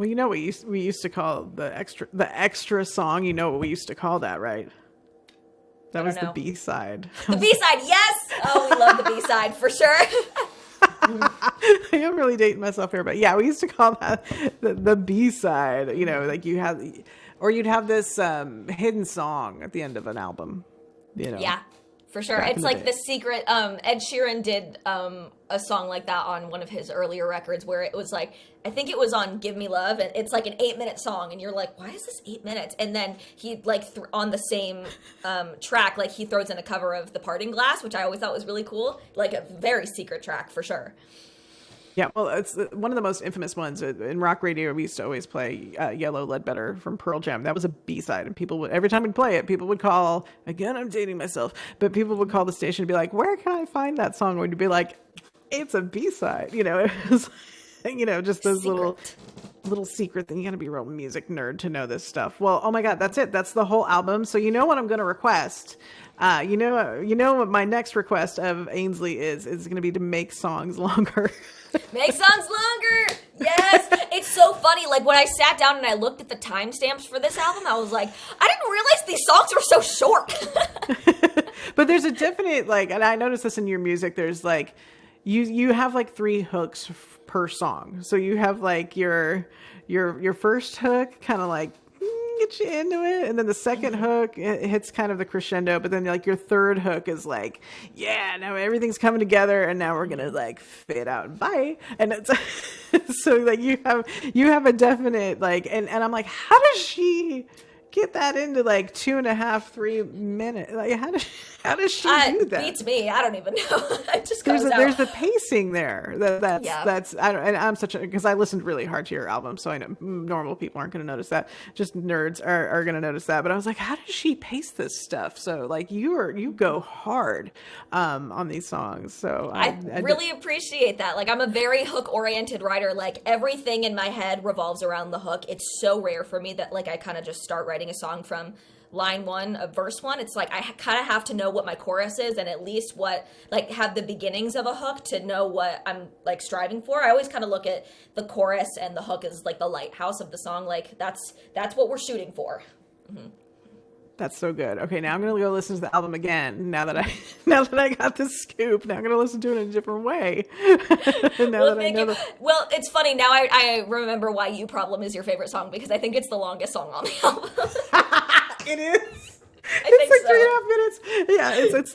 Well, you know what we used to call the extra song. You know what we used to call that, right? That was the B-side. The B-side, yes! Oh, we love the B-side, for sure. I'm really dating myself here, but yeah, we used to call that the B-side. You know, like you'd have this hidden song at the end of an album. You know, yeah, for sure. It's like the secret. Ed Sheeran did a song like that on one of his earlier records, where it was like, I think it was on "Give Me Love," and it's like an 8-minute song, and you're like, why is this 8 minutes? And then he like on the same track, like he throws in a cover of "The Parting Glass," which I always thought was really cool, like a very secret track for sure. Yeah, well, it's one of the most infamous ones in rock radio. We used to always play "Yellow Ledbetter" from Pearl Jam. That was a B-side, and people would, every time we'd play it, people would call. Again, I'm dating myself, but people would call the station and be like, "Where can I find that song?" We'd be like, "It's a B-side," you know. It was, you know, just those little secret thing. You got to be a real music nerd to know this stuff. Well, oh my God, that's it. That's the whole album. So you know what I'm going to request. You know what my next request of Ainsley is going to be to make songs longer. Make songs longer. Yes. It's so funny. Like when I sat down and I looked at the timestamps for this album, I was like, I didn't realize these songs were so short. But there's a definite, like, and I noticed this in your music, there's like, you have like 3 hooks per song. So you have like your first hook kind of like get you into it, and then the second hook it hits kind of the crescendo, but then like your third hook is like, yeah, now everything's coming together, and now we're gonna like fade out, bye. And it's so like you have a definite like, and I'm like, how does she get that into like 2.5-3 minutes? Like how does she do that? Beats me. I don't even know. It just goes out. There's the pacing there. That's I don't, and I'm because I listened really hard to your album, so I know normal people aren't going to notice that. Just nerds are going to notice that. But I was like, how does she pace this stuff? So like you go hard on these songs. So I really appreciate that. Like I'm a very hook oriented writer. Like everything in my head revolves around the hook. It's so rare for me that like I kind of just start writing a song from line 1 of verse 1. It's like I kind of have to know what my chorus is, and at least what like have the beginnings of a hook to know what I'm like striving for. I always kind of look at the chorus and the hook as like the lighthouse of the song. Like that's what we're shooting for. Mm-hmm. That's so good. Okay, now I'm gonna go listen to the album again. Now that I got the scoop, now I'm gonna listen to it in a different way. Well, it's funny now. I remember why "You Problem" is your favorite song, because I think it's the longest song on the album. It is. It's like 3.5 minutes.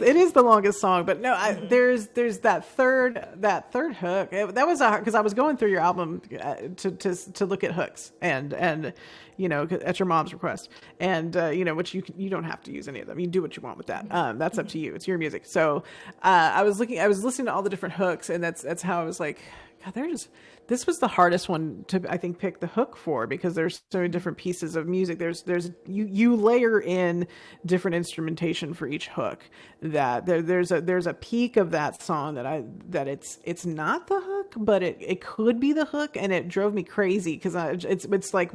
Yeah, it is the longest song. But no, there's that third hook. That was because I was going through your album to look at hooks and you know, at your mom's request, and you know, which you don't have to use any of them. You can do what you want with that. That's up to you. It's your music. So I was listening to all the different hooks, and that's how I was like, God, this was the hardest one to, I think, pick the hook for, because there's so many different pieces of music. You layer in different instrumentation for each hook. That there's a peak of that song that it's not the hook, but it could be the hook, and it drove me crazy because it's like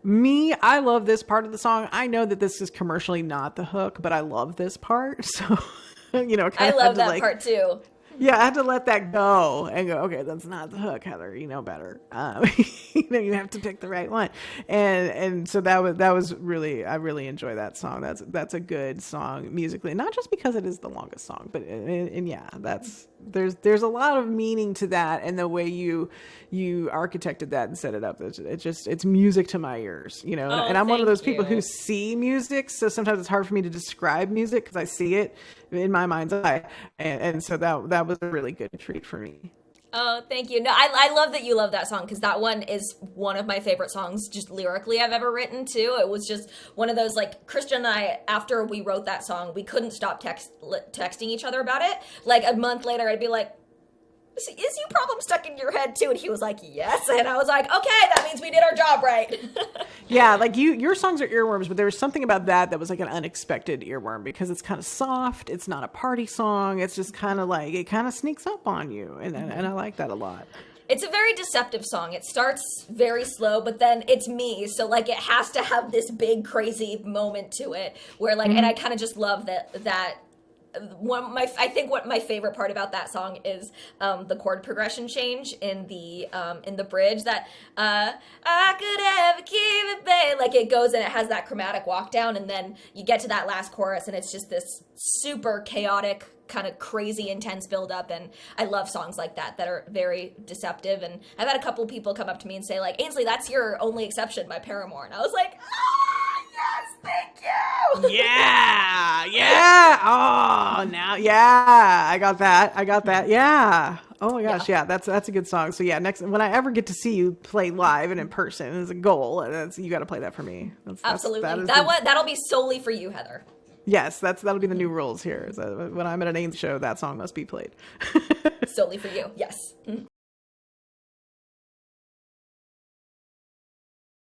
me. I love this part of the song. I know that this is commercially not the hook, but I love this part. So you know, I love that part too. Yeah, I had to let that go and go, okay, that's not the hook, Heather. You know better. You know, you have to pick the right one. And so that was really, I really enjoy that song. That's a good song musically, not just because it is the longest song, but and yeah, there's a lot of meaning to that, and the way you architected that and set it up. It's music to my ears, you know. And I'm one of those people who see music, so sometimes it's hard for me to describe music because I see it in my mind's eye, and so that was a really good treat for me. Oh, thank you. No, I love that you love that song, because that one is one of my favorite songs just lyrically I've ever written too. It was just one of those, like, Christian and I, after we wrote that song, we couldn't stop texting each other about it. Like a month later, I'd be like, is "You Problem" stuck in your head too? And he was like, yes. And I was like, okay, that means we did our job right. Yeah, like your songs are earworms, but there was something about that was like an unexpected earworm, because it's kind of soft. It's not a party song. It's just kind of like, it kind of sneaks up on you. And I like that a lot. It's a very deceptive song. It starts very slow, but then it's me. So like it has to have this big crazy moment to it where like, and I kind of just love that I think what my favorite part about that song is the chord progression change in the bridge that I could ever keep it, babe. Like it goes and it has that chromatic walk down, and then you get to that last chorus and it's just this super chaotic, kind of crazy intense build up. And I love songs like that are very deceptive. And I've had a couple people come up to me and say like, Ainsley, that's your only exception by Paramore. And I was like, yes, thank you. Yeah. Oh, now, yeah, I got that. Yeah. Oh my gosh, yeah, that's a good song. So yeah, next when I ever get to see you play live and in person is a goal, and you got to play that for me. Absolutely, that'll be solely for you, Heather. Yes, that'll be the new rules here. Is that when I'm at an Ainsley show, that song must be played. Solely for you. Yes. Mm-hmm.